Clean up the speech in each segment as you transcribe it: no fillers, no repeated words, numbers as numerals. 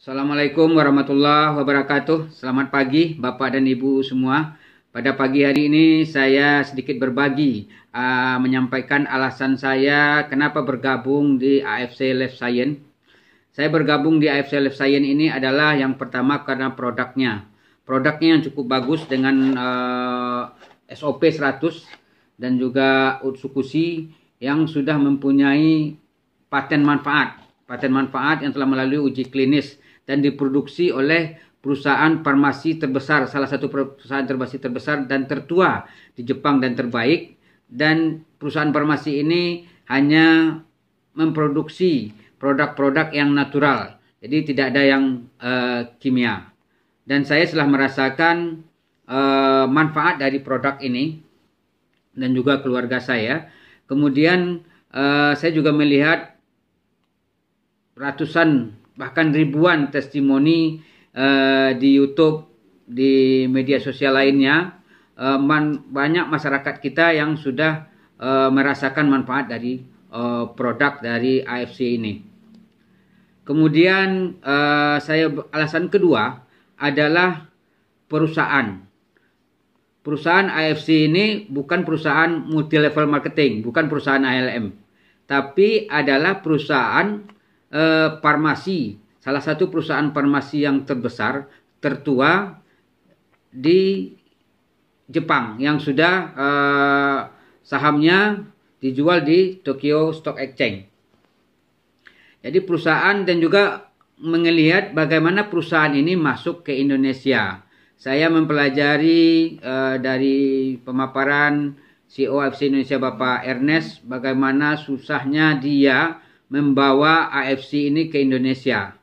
Assalamualaikum warahmatullahi wabarakatuh. Selamat pagi Bapak dan Ibu semua. Pada pagi hari ini saya sedikit berbagi menyampaikan alasan saya kenapa bergabung di AFC Life Science. Saya bergabung di AFC Life Science ini adalah yang pertama karena produknya. Produknya yang cukup bagus dengan SOP 100 dan juga Utsukushi yang sudah mempunyai paten manfaat yang telah melalui uji klinis dan diproduksi oleh perusahaan farmasi terbesar, salah satu perusahaan farmasi terbesar dan tertua di Jepang dan terbaik. Dan perusahaan farmasi ini hanya memproduksi produk-produk yang natural, jadi tidak ada yang kimia. Dan saya telah merasakan manfaat dari produk ini dan juga keluarga saya. Kemudian saya juga melihat ratusan bahkan ribuan testimoni di YouTube, di media sosial lainnya, banyak masyarakat kita yang sudah merasakan manfaat dari produk dari AFC ini. Kemudian alasan kedua adalah perusahaan. Perusahaan AFC ini bukan perusahaan multi level marketing, bukan perusahaan ALM, tapi adalah perusahaan farmasi, salah satu perusahaan farmasi yang terbesar, tertua di Jepang yang sudah sahamnya dijual di Tokyo Stock Exchange. Jadi perusahaan dan juga melihat bagaimana perusahaan ini masuk ke Indonesia. Saya mempelajari dari pemaparan CEO AFC Indonesia Bapak Ernest bagaimana susahnya dia membawa AFC ini ke Indonesia.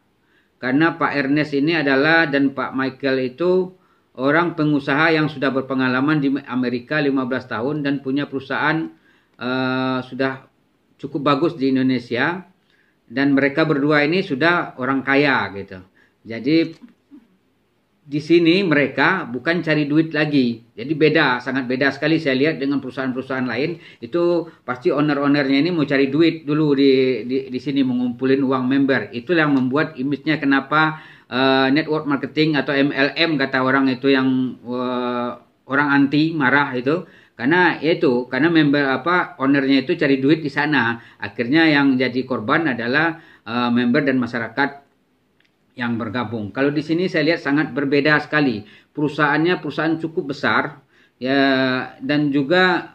Karena Pak Ernest ini adalah dan Pak Michael itu orang pengusaha yang sudah berpengalaman di Amerika 15 tahun dan punya perusahaan sudah cukup bagus di Indonesia. Dan mereka berdua ini sudah orang kaya gitu. Jadi di sini mereka bukan cari duit lagi. Jadi sangat beda sekali saya lihat dengan perusahaan-perusahaan lain. Itu pasti owner-ownernya ini mau cari duit dulu di sini, mengumpulin uang member. Itu yang membuat image-nya kenapa network marketing atau MLM kata orang itu yang orang anti marah itu. Karena member ownernya itu cari duit di sana. Akhirnya yang jadi korban adalah member dan masyarakat yang bergabung. Kalau di sini saya lihat sangat berbeda sekali. Perusahaannya perusahaan cukup besar ya, dan juga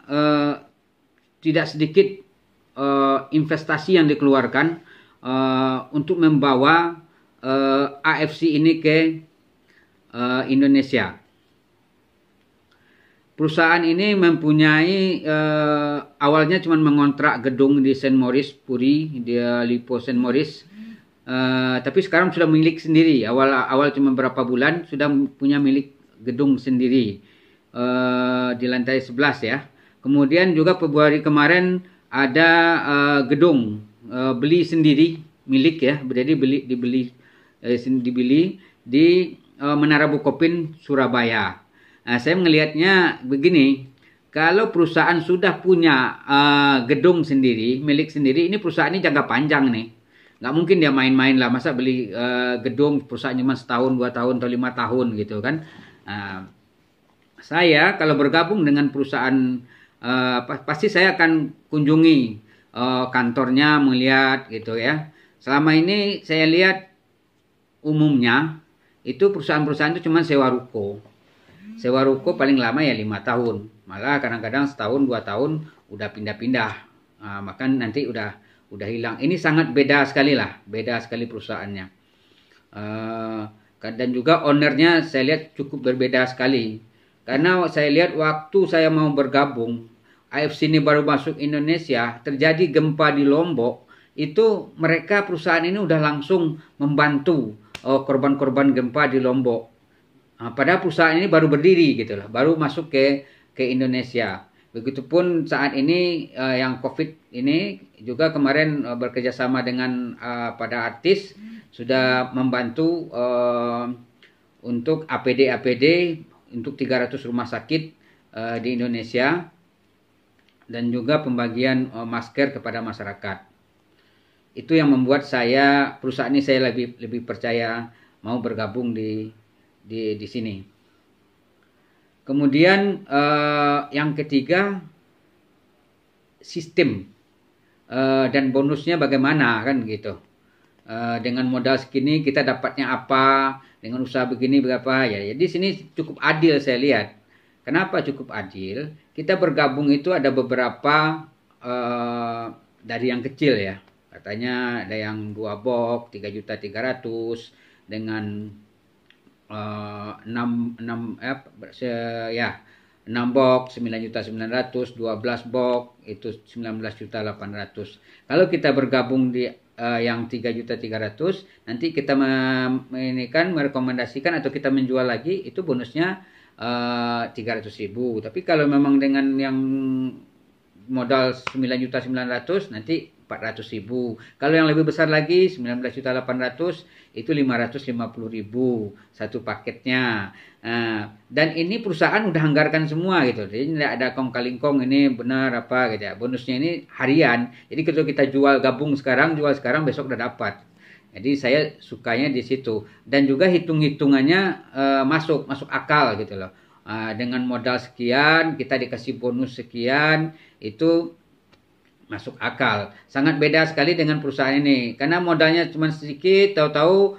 tidak sedikit investasi yang dikeluarkan untuk membawa AFC ini ke Indonesia. Perusahaan ini mempunyai awalnya cuma mengontrak gedung di St. Maurice, Puri, di Lipo St. Maurice. Tapi sekarang sudah milik sendiri. Awal cuma berapa bulan sudah punya milik gedung sendiri di lantai 11 ya. Kemudian juga Februari kemarin ada gedung beli sendiri milik ya. Jadi dibeli di Menara Bukopin Surabaya. Nah, saya melihatnya begini. Kalau perusahaan sudah punya gedung sendiri, milik sendiri, ini perusahaan ini jangka panjang nih. Nggak mungkin dia main-main lah, masa beli gedung perusahaan cuma setahun, 2 tahun, atau 5 tahun gitu kan. Saya kalau bergabung dengan perusahaan, pasti saya akan kunjungi kantornya, melihat gitu ya. Selama ini saya lihat umumnya itu perusahaan-perusahaan itu cuma sewa ruko. Sewa ruko paling lama ya 5 tahun. Malah kadang-kadang setahun, 2 tahun udah pindah-pindah. Maka nanti udah hilang. Ini sangat beda sekali lah, beda sekali perusahaannya. Dan juga ownernya saya lihat cukup berbeda sekali. Karena saya lihat waktu saya mau bergabung, AFC ini baru masuk Indonesia, terjadi gempa di Lombok, itu mereka perusahaan ini udah langsung membantu korban-korban gempa di Lombok. Padahal perusahaan ini baru berdiri gitu lah, baru masuk ke Indonesia. Begitupun saat ini yang COVID ini juga kemarin bekerjasama dengan pada artis sudah membantu untuk APD untuk 300 rumah sakit di Indonesia dan juga pembagian masker kepada masyarakat. Itu yang membuat saya perusahaan ini saya lebih percaya mau bergabung di sini. Kemudian yang ketiga, sistem dan bonusnya bagaimana kan gitu. Dengan modal segini kita dapatnya apa, dengan usaha begini berapa ya. Jadi sini cukup adil saya lihat. Kenapa cukup adil? Kita bergabung itu ada beberapa dari yang kecil ya. Katanya ada yang 2 box 3.300.000 dengan 6 box 9.900.000, 12 box itu 19.800.000. Kalau kita bergabung di yang 3.300.000, nanti kita merekomendasikan atau kita menjual lagi, itu bonusnya 300.000. Tapi kalau memang dengan yang modal 9.900.000 nanti 400.000. Kalau yang lebih besar lagi 19.800.000 itu 550.000 satu paketnya. Dan ini perusahaan udah anggarkan semua gitu. Jadi tidak ada kong kali kong ini benar apa gitu ya. Bonusnya ini harian. Jadi kalau kita jual jual sekarang besok udah dapat. Jadi saya sukanya di situ. Dan juga hitung-hitungannya masuk akal gitu loh. Dengan modal sekian kita dikasih bonus sekian, itu masuk akal. Sangat beda sekali dengan perusahaan ini. Karena modalnya cuma sedikit, tahu-tahu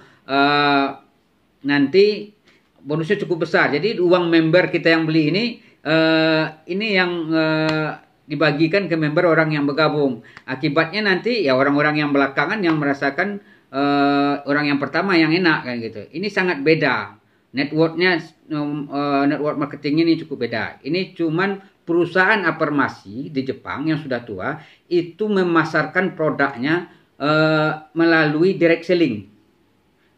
nanti bonusnya cukup besar. Jadi uang member kita yang beli ini yang dibagikan ke member orang yang bergabung. Akibatnya nanti ya orang-orang yang belakangan yang merasakan orang yang pertama yang enak kan gitu. Ini sangat beda. Network marketingnya ini cukup beda. Ini cuman perusahaan afirmasi di Jepang yang sudah tua itu memasarkan produknya melalui direct selling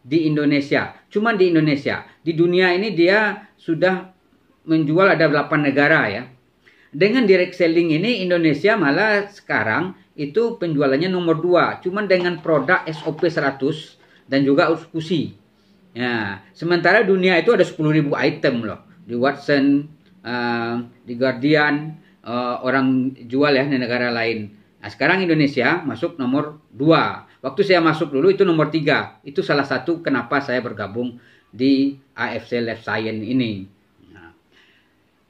di Indonesia. Cuman di Indonesia. Di dunia ini dia sudah menjual ada 8 negara ya. Dengan direct selling ini Indonesia malah sekarang itu penjualannya nomor 2. Cuman dengan produk SOP 100 dan juga eksekusi. Ya, sementara dunia itu ada 10.000 item loh. Di Watson, di Guardian, orang jual ya di negara lain. Nah, sekarang Indonesia masuk nomor 2. Waktu saya masuk dulu itu nomor 3. Itu salah satu kenapa saya bergabung di AFC Life Science ini. Nah,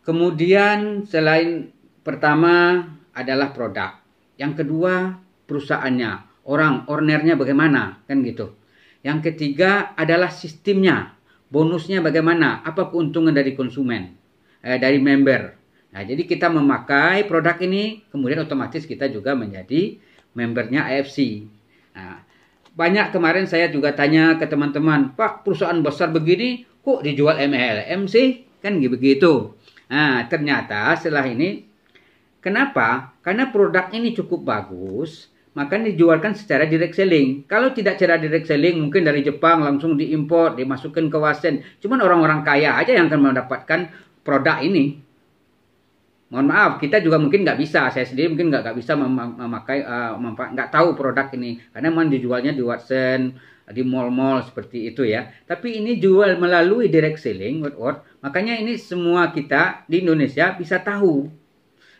kemudian selain pertama adalah produk. Yang kedua perusahaannya, ownernya bagaimana kan gitu. Yang ketiga adalah sistemnya, bonusnya bagaimana, apa keuntungan dari konsumen, dari member. Nah, jadi kita memakai produk ini, kemudian otomatis kita juga menjadi membernya AFC. Nah, banyak kemarin saya juga tanya ke teman-teman, Pak, perusahaan besar begini kok dijual MLM sih? Kan begitu. Nah, ternyata setelah ini, kenapa? Karena produk ini cukup bagus, maka dijualkan secara direct selling. Kalau tidak secara direct selling, mungkin dari Jepang langsung diimpor, dimasukkan ke Wasen. Cuman orang-orang kaya aja yang akan mendapatkan produk ini. Mohon maaf, kita juga mungkin nggak bisa. Saya sendiri mungkin nggak bisa memakai, nggak tahu produk ini. Karena memang dijualnya di Wasen, di mall-mall seperti itu ya. Tapi ini jual melalui direct selling, makanya ini semua kita di Indonesia bisa tahu.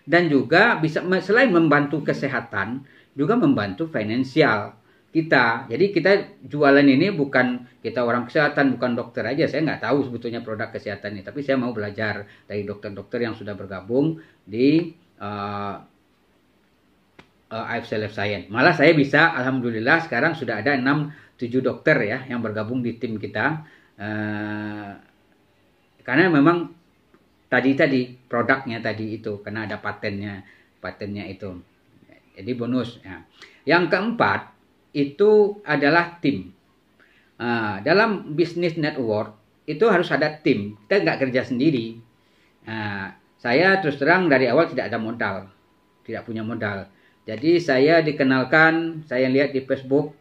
Dan juga bisa selain membantu kesehatan, juga membantu finansial kita. Jadi kita jualan ini bukan kita orang kesehatan, bukan dokter aja. Saya nggak tahu sebetulnya produk kesehatan ini, tapi saya mau belajar dari dokter-dokter yang sudah bergabung di AFC Life Science. Malah saya bisa, alhamdulillah sekarang sudah ada 6-7 dokter ya yang bergabung di tim kita. Karena memang tadi produknya tadi itu, karena ada patennya itu. Jadi bonus. Ya. Yang keempat itu adalah tim. Dalam bisnis network itu harus ada tim. Kita nggak kerja sendiri. Saya terus terang dari awal tidak ada modal, tidak punya modal. Jadi saya dikenalkan, saya lihat di Facebook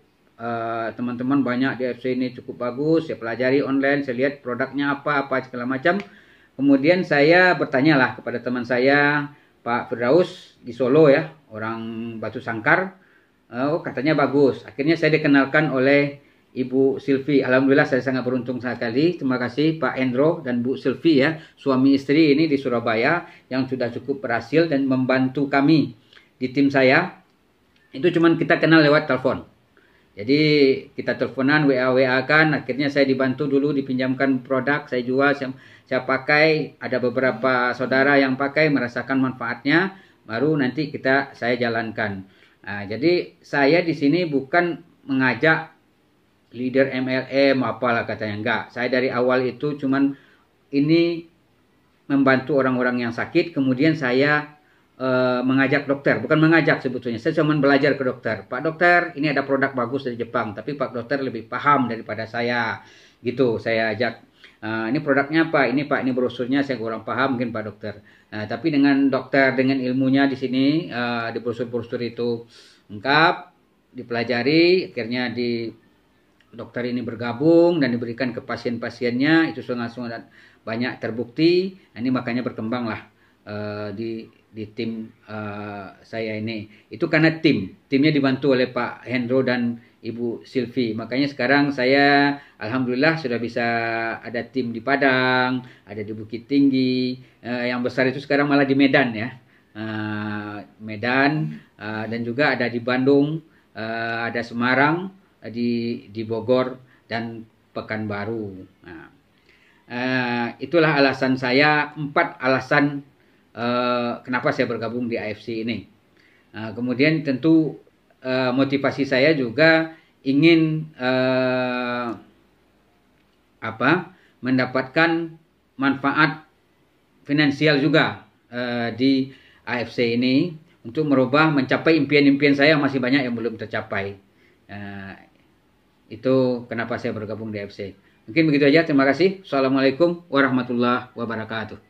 teman-teman banyak di AFC ini cukup bagus. Saya pelajari online, saya lihat produknya apa segala macam. Kemudian saya bertanyalah kepada teman saya, Pak Firdaus di Solo ya, orang Batu Sangkar. Oh, katanya bagus. Akhirnya saya dikenalkan oleh Ibu Silvi. Alhamdulillah saya sangat beruntung sekali. Terima kasih Pak Endro dan Bu Silvi ya, suami istri ini di Surabaya yang sudah cukup berhasil dan membantu kami di tim saya. Itu cuman kita kenal lewat telepon. Jadi kita teleponan, WA kan, akhirnya saya dibantu dulu dipinjamkan produk, saya jual, saya pakai, ada beberapa saudara yang pakai merasakan manfaatnya, baru nanti saya jalankan. Nah, jadi saya di sini bukan mengajak leader MLM apalah katanya, enggak. Saya dari awal itu cuman ini membantu orang-orang yang sakit, kemudian saya mengajak dokter, bukan mengajak sebetulnya, saya cuma belajar ke dokter. Pak dokter, ini ada produk bagus dari Jepang, tapi Pak dokter lebih paham daripada saya, gitu. Saya ajak, ini produknya apa? Ini Pak, ini brosurnya saya kurang paham, mungkin Pak dokter. Tapi dengan dokter, dengan ilmunya di sini, di brosur-brosur itu lengkap, dipelajari, akhirnya dokter ini bergabung dan diberikan ke pasien-pasiennya, itu langsung banyak terbukti. Ini makanya berkembanglah di tim saya ini. Itu karena timnya dibantu oleh Pak Hendro dan Ibu Silvi. Makanya sekarang saya alhamdulillah sudah bisa ada tim di Padang, ada di Bukit Tinggi. Yang besar itu sekarang malah di Medan ya. Medan dan juga ada di Bandung, ada Semarang, di Bogor dan Pekanbaru. Itulah alasan saya, 4 alasan kenapa saya bergabung di AFC ini. Kemudian tentu motivasi saya juga ingin mendapatkan manfaat finansial juga di AFC ini untuk mencapai impian-impian saya, masih banyak yang belum tercapai. Itu kenapa saya bergabung di AFC. Mungkin begitu aja. Terima kasih. Assalamualaikum warahmatullahi wabarakatuh.